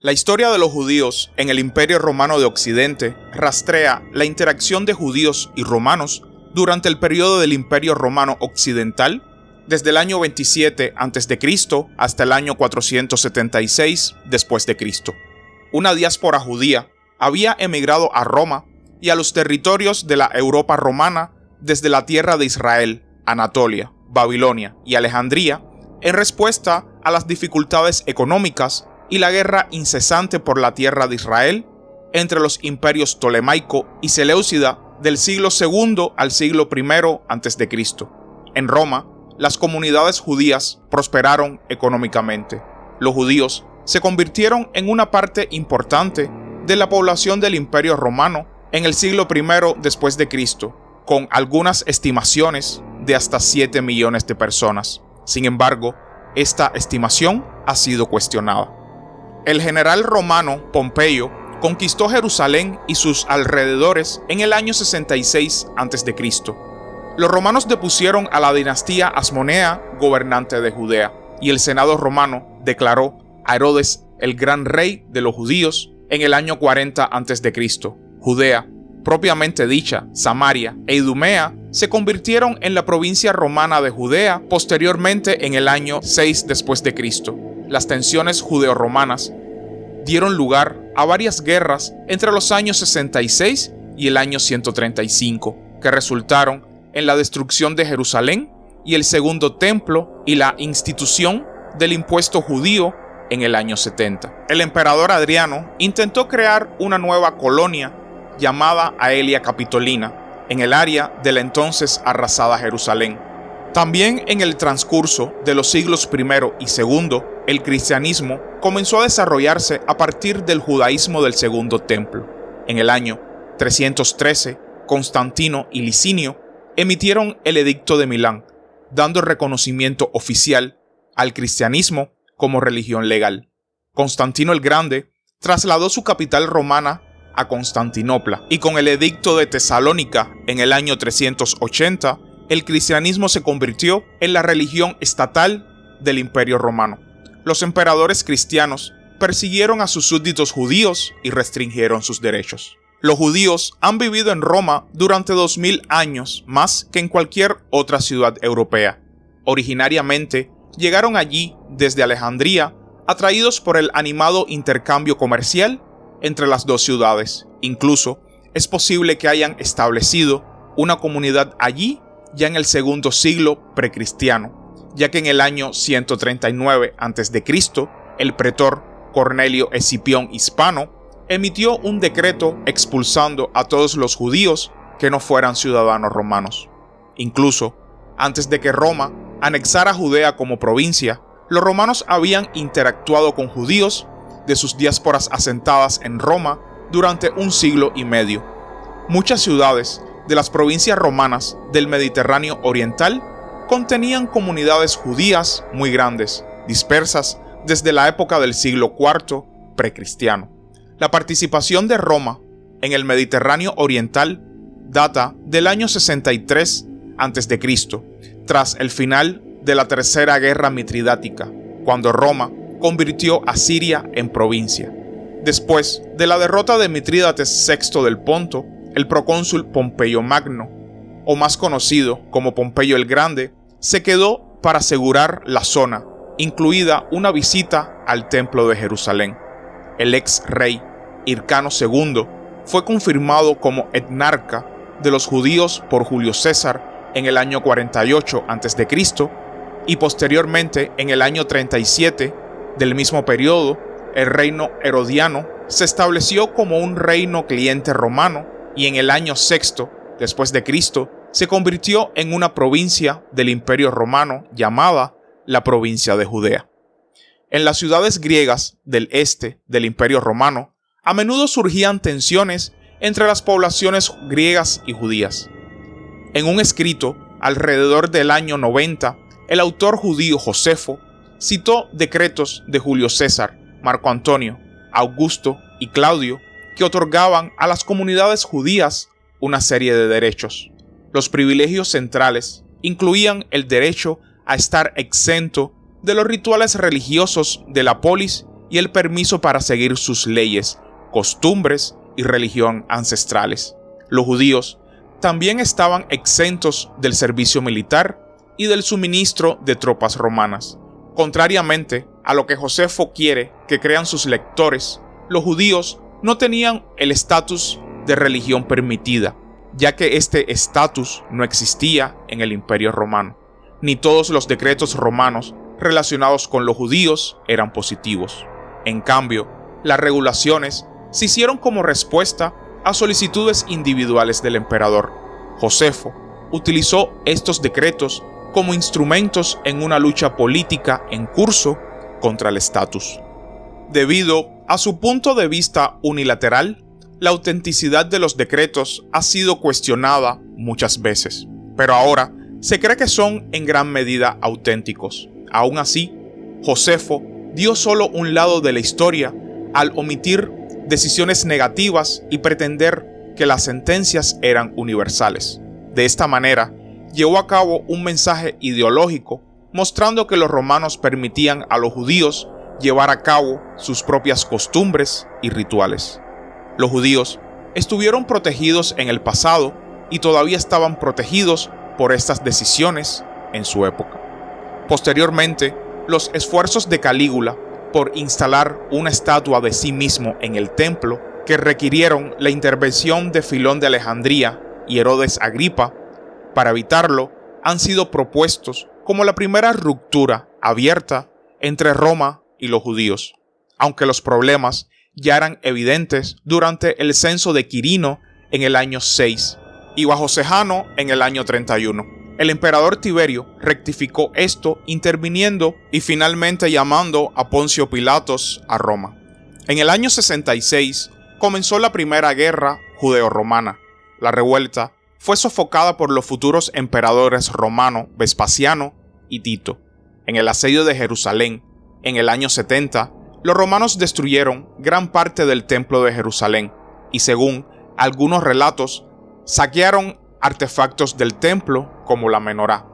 La historia de los judíos en el Imperio Romano de Occidente rastrea la interacción de judíos y romanos durante el periodo del Imperio Romano Occidental, desde el año 27 a.C. hasta el año 476 después de Cristo. Una diáspora judía había emigrado a Roma y a los territorios de la Europa romana desde la tierra de Israel, Anatolia, Babilonia y Alejandría, en respuesta a las dificultades económicas y la guerra incesante por la tierra de Israel entre los imperios Ptolemaico y Seleucida del siglo II al siglo I a.C. En Roma, las comunidades judías prosperaron económicamente. Los judíos se convirtieron en una parte importante de la población del Imperio Romano en el siglo I después de Cristo, con algunas estimaciones de hasta 7 millones de personas. Sin embargo, esta estimación ha sido cuestionada. El general romano Pompeyo conquistó Jerusalén y sus alrededores en el año 66 a.C. Los romanos depusieron a la dinastía Asmonea, gobernante de Judea, y el Senado romano declaró a Herodes el gran rey de los judíos en el año 40 a.C. Judea, propiamente dicha, Samaria e Idumea se convirtieron en la provincia romana de Judea posteriormente en el año 6 después de Cristo. Las tensiones judeo-romanas dieron lugar a varias guerras entre los años 66 y el año 135, que resultaron en la destrucción de Jerusalén y el segundo templo y la institución del impuesto judío en el año 70. El emperador Adriano intentó crear una nueva colonia llamada Aelia Capitolina en el área de la entonces arrasada Jerusalén. También en el transcurso de los siglos I y II, el cristianismo comenzó a desarrollarse a partir del judaísmo del Segundo Templo. En el año 313, Constantino y Licinio emitieron el Edicto de Milán, dando reconocimiento oficial al cristianismo como religión legal. Constantino el Grande trasladó su capital romana a Constantinopla, y con el Edicto de Tesalónica en el año 380, el cristianismo se convirtió en la religión estatal del Imperio Romano. Los emperadores cristianos persiguieron a sus súbditos judíos y restringieron sus derechos. Los judíos han vivido en Roma durante 2000 años más que en cualquier otra ciudad europea. Originariamente, llegaron allí desde Alejandría, atraídos por el animado intercambio comercial entre las dos ciudades. Incluso, es posible que hayan establecido una comunidad allí ya en el segundo siglo precristiano, ya que en el año 139 a.C., el pretor Cornelio Escipión Hispano emitió un decreto expulsando a todos los judíos que no fueran ciudadanos romanos. Incluso, antes de que Roma anexara Judea como provincia, los romanos habían interactuado con judíos de sus diásporas asentadas en Roma durante un siglo y medio. Muchas ciudades de las provincias romanas del Mediterráneo Oriental contenían comunidades judías muy grandes, dispersas desde la época del siglo IV precristiano. La participación de Roma en el Mediterráneo Oriental data del año 63 a.C., tras el final de la Tercera Guerra Mitridática, cuando Roma convirtió a Siria en provincia. Después de la derrota de Mitrídates VI del Ponto, el procónsul Pompeyo Magno, o más conocido como Pompeyo el Grande, se quedó para asegurar la zona, incluida una visita al Templo de Jerusalén. El ex rey Hircano II fue confirmado como etnarca de los judíos por Julio César en el año 48 a.C. y posteriormente en el año 37 del mismo periodo, el reino herodiano se estableció como un reino cliente romano y en el año VI después de Cristo se convirtió en una provincia del Imperio Romano llamada la provincia de Judea. En las ciudades griegas del este del Imperio Romano, a menudo surgían tensiones entre las poblaciones griegas y judías. En un escrito, alrededor del año 90, el autor judío Josefo citó decretos de Julio César, Marco Antonio, Augusto y Claudio que otorgaban a las comunidades judías una serie de derechos. Los privilegios centrales incluían el derecho a estar exento de los rituales religiosos de la polis y el permiso para seguir sus leyes, costumbres y religión ancestrales. Los judíos también estaban exentos del servicio militar y del suministro de tropas romanas. Contrariamente a lo que Josefo quiere que crean sus lectores, los judíos no tenían el estatus de religión permitida, ya que este estatus no existía en el Imperio Romano, ni todos los decretos romanos relacionados con los judíos eran positivos. En cambio, las regulaciones se hicieron como respuesta a solicitudes individuales del emperador. Josefo utilizó estos decretos como instrumentos en una lucha política en curso contra el estatus. Debido a su punto de vista unilateral, la autenticidad de los decretos ha sido cuestionada muchas veces, pero ahora se cree que son en gran medida auténticos. Aún así, Josefo dio solo un lado de la historia al omitir decisiones negativas y pretender que las sentencias eran universales. De esta manera, llevó a cabo un mensaje ideológico mostrando que los romanos permitían a los judíos llevar a cabo sus propias costumbres y rituales. Los judíos estuvieron protegidos en el pasado y todavía estaban protegidos por estas decisiones en su época. Posteriormente, los esfuerzos de Calígula por instalar una estatua de sí mismo en el templo, que requirieron la intervención de Filón de Alejandría y Herodes Agripa, para evitarlo, han sido propuestos como la primera ruptura abierta entre Roma y los judíos, aunque los problemas ya eran evidentes durante el censo de Quirino en el año 6 y bajo Sejano en el año 31. El emperador Tiberio rectificó esto interviniendo y finalmente llamando a Poncio Pilatos a Roma. En el año 66 comenzó la primera guerra judeo-romana. La revuelta fue sofocada por los futuros emperadores romano Vespasiano y Tito. En el asedio de Jerusalén, en el año 70, los romanos destruyeron gran parte del templo de Jerusalén y, según algunos relatos, saquearon artefactos del templo como la menorá.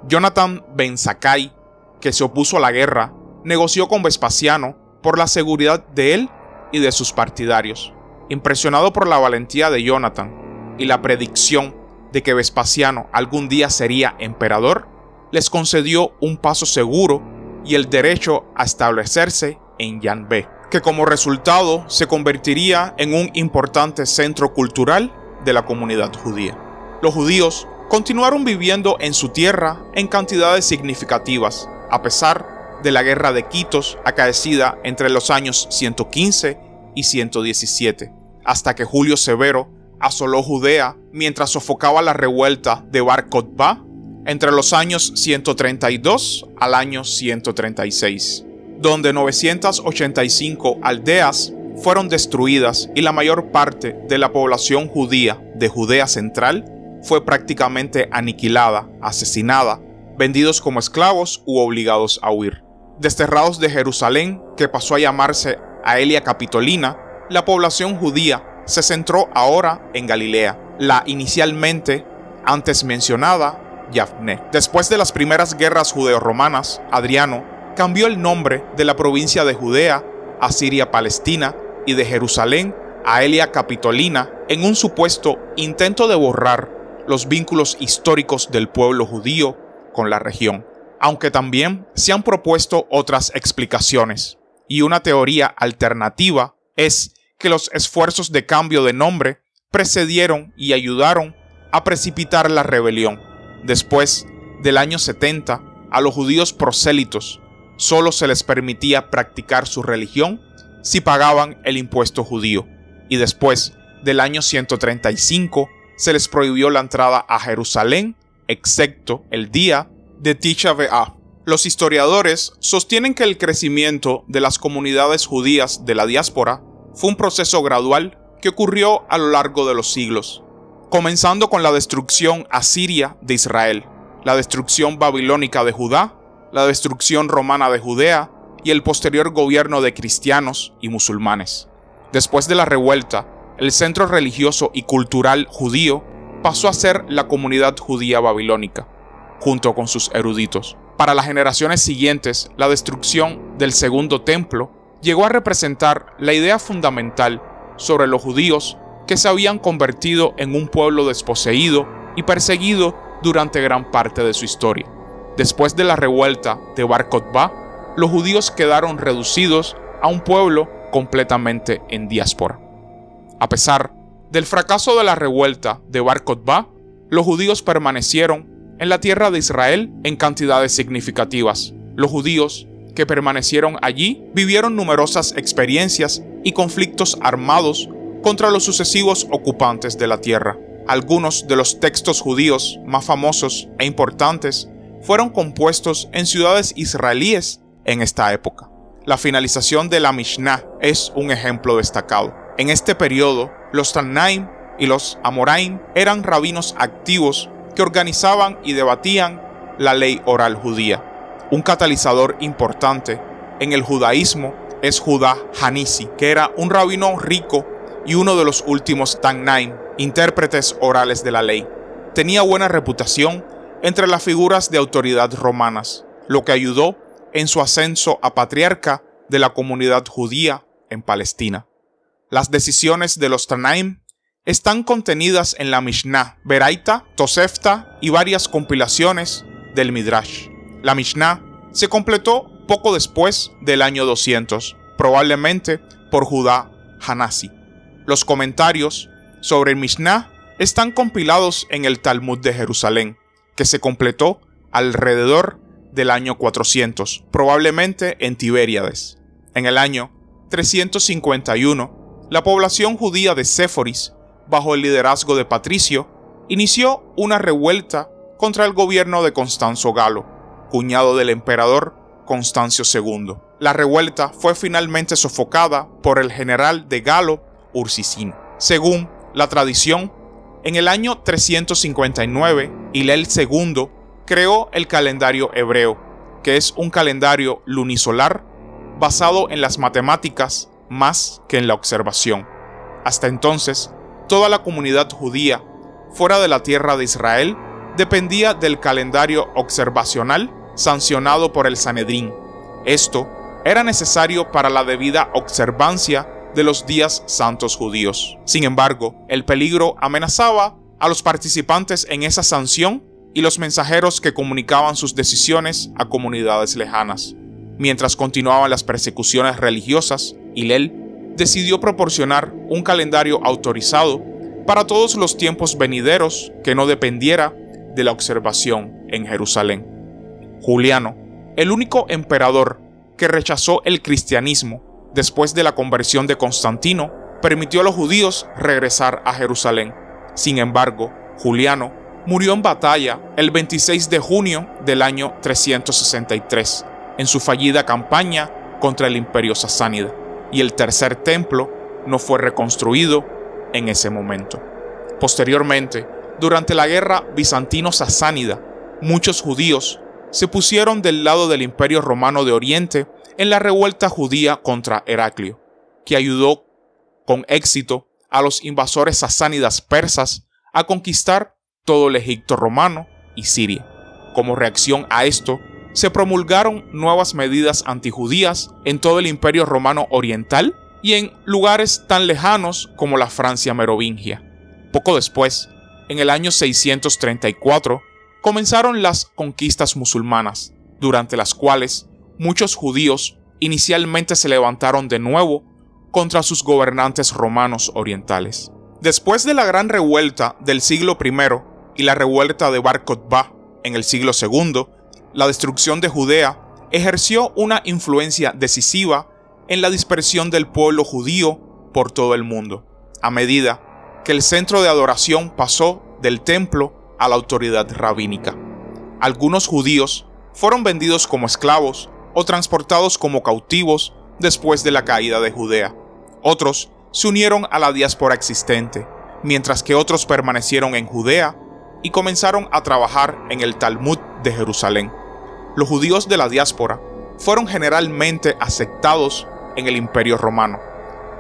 Jonathan ben Zakkai, que se opuso a la guerra, negoció con Vespasiano por la seguridad de él y de sus partidarios. Impresionado por la valentía de Jonathan y la predicción de que Vespasiano algún día sería emperador, les concedió un paso seguro y el derecho a establecerse en Yanbe, que como resultado se convertiría en un importante centro cultural de la comunidad judía. Los judíos continuaron viviendo en su tierra en cantidades significativas, a pesar de la guerra de Quitos acaecida entre los años 115 y 117, hasta que Julio Severo asoló Judea mientras sofocaba la revuelta de Bar Kokhba entre los años 132 al año 136, donde 985 aldeas fueron destruidas y la mayor parte de la población judía de Judea Central fue prácticamente aniquilada, asesinada, vendidos como esclavos u obligados a huir. Desterrados de Jerusalén, que pasó a llamarse Aelia Capitolina, la población judía se centró ahora en Galilea, la inicialmente antes mencionada Yafne. Después de las primeras guerras judeo-romanas, Adriano cambió el nombre de la provincia de Judea a Siria-Palestina y de Jerusalén a Aelia Capitolina en un supuesto intento de borrar los vínculos históricos del pueblo judío con la región, aunque también se han propuesto otras explicaciones, y una teoría alternativa es que los esfuerzos de cambio de nombre precedieron y ayudaron a precipitar la rebelión. Después del año 70, a los judíos prosélitos solo se les permitía practicar su religión si pagaban el impuesto judío, y después del año 135 se les prohibió la entrada a Jerusalén, excepto el día de Tisha B'Av. Los historiadores sostienen que el crecimiento de las comunidades judías de la diáspora fue un proceso gradual que ocurrió a lo largo de los siglos, comenzando con la destrucción asiria de Israel, la destrucción babilónica de Judá, la destrucción romana de Judea y el posterior gobierno de cristianos y musulmanes. Después de la revuelta, el centro religioso y cultural judío pasó a ser la comunidad judía babilónica, junto con sus eruditos. Para las generaciones siguientes, la destrucción del segundo templo llegó a representar la idea fundamental sobre los judíos que se habían convertido en un pueblo desposeído y perseguido durante gran parte de su historia. Después de la revuelta de Bar Kokhba, los judíos quedaron reducidos a un pueblo completamente en diáspora. A pesar del fracaso de la revuelta de Bar Kokhba, los judíos permanecieron en la tierra de Israel en cantidades significativas. Los judíos que permanecieron allí vivieron numerosas experiencias y conflictos armados contra los sucesivos ocupantes de la tierra. Algunos de los textos judíos más famosos e importantes fueron compuestos en ciudades israelíes en esta época. La finalización de la Mishnah es un ejemplo destacado. En este periodo, los Tannaim y los Amoraim eran rabinos activos que organizaban y debatían la ley oral judía. Un catalizador importante en el judaísmo es Judá Hanisi, que era un rabino rico y uno de los últimos Tannaim, intérpretes orales de la ley. Tenía buena reputación entre las figuras de autoridad romanas, lo que ayudó en su ascenso a patriarca de la comunidad judía en Palestina. Las decisiones de los Tannaim están contenidas en la Mishnah, Beraita, Tosefta y varias compilaciones del Midrash. La Mishnah se completó poco después del año 200, probablemente por Judá Hanasi. Los comentarios sobre el Mishnah están compilados en el Talmud de Jerusalén, que se completó alrededor del año 400, probablemente en Tiberíades. En el año 351, la población judía de Séforis, bajo el liderazgo de Patricio, inició una revuelta contra el gobierno de Constanzo Galo, cuñado del emperador Constancio II. La revuelta fue finalmente sofocada por el general de Galo, Ursicino. Según la tradición, en el año 359, Hillel II creó el calendario hebreo, que es un calendario lunisolar basado en las matemáticas más que en la observación. Hasta entonces, toda la comunidad judía fuera de la tierra de Israel dependía del calendario observacional sancionado por el Sanedrín. Esto era necesario para la debida observancia de los días santos judíos. Sin embargo, el peligro amenazaba a los participantes en esa sanción y los mensajeros que comunicaban sus decisiones a comunidades lejanas. Mientras continuaban las persecuciones religiosas, Hillel decidió proporcionar un calendario autorizado para todos los tiempos venideros que no dependiera de la observación en Jerusalén. Juliano, el único emperador que rechazó el cristianismo después de la conversión de Constantino, permitió a los judíos regresar a Jerusalén. Sin embargo, Juliano murió en batalla el 26 de junio del año 363, en su fallida campaña contra el imperio sasánida, y el tercer templo no fue reconstruido en ese momento. Posteriormente, durante la guerra bizantino-sasánida, muchos judíos se pusieron del lado del Imperio Romano de Oriente en la revuelta judía contra Heraclio, que ayudó con éxito a los invasores sasánidas persas a conquistar todo el Egipto romano y Siria. Como reacción a esto, se promulgaron nuevas medidas antijudías en todo el Imperio Romano Oriental y en lugares tan lejanos como la Francia merovingia. Poco después, en el año 634, comenzaron las conquistas musulmanas, durante las cuales muchos judíos inicialmente se levantaron de nuevo contra sus gobernantes romanos orientales. Después de la gran revuelta del siglo I y la revuelta de Bar Kokhba en el siglo II, la destrucción de Judea ejerció una influencia decisiva en la dispersión del pueblo judío por todo el mundo, a medida que el centro de adoración pasó del templo a la autoridad rabínica. Algunos judíos fueron vendidos como esclavos o transportados como cautivos después de la caída de Judea. Otros se unieron a la diáspora existente, mientras que otros permanecieron en Judea y comenzaron a trabajar en el Talmud de Jerusalén. Los judíos de la diáspora fueron generalmente aceptados en el Imperio Romano,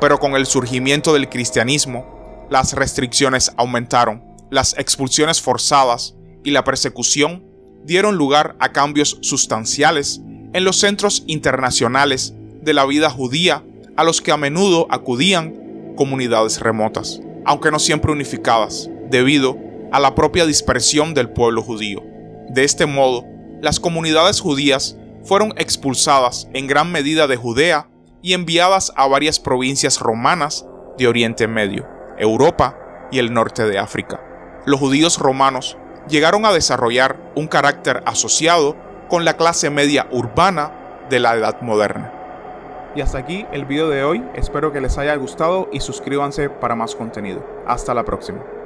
pero con el surgimiento del cristianismo, las restricciones aumentaron, las expulsiones forzadas y la persecución dieron lugar a cambios sustanciales en los centros internacionales de la vida judía a los que a menudo acudían comunidades remotas, aunque no siempre unificadas, debido a la propia dispersión del pueblo judío. De este modo, las comunidades judías fueron expulsadas en gran medida de Judea y enviadas a varias provincias romanas de Oriente Medio, Europa y el norte de África. Los judíos romanos llegaron a desarrollar un carácter asociado con la clase media urbana de la Edad Moderna. Y hasta aquí el video de hoy, espero que les haya gustado y suscríbanse para más contenido. Hasta la próxima.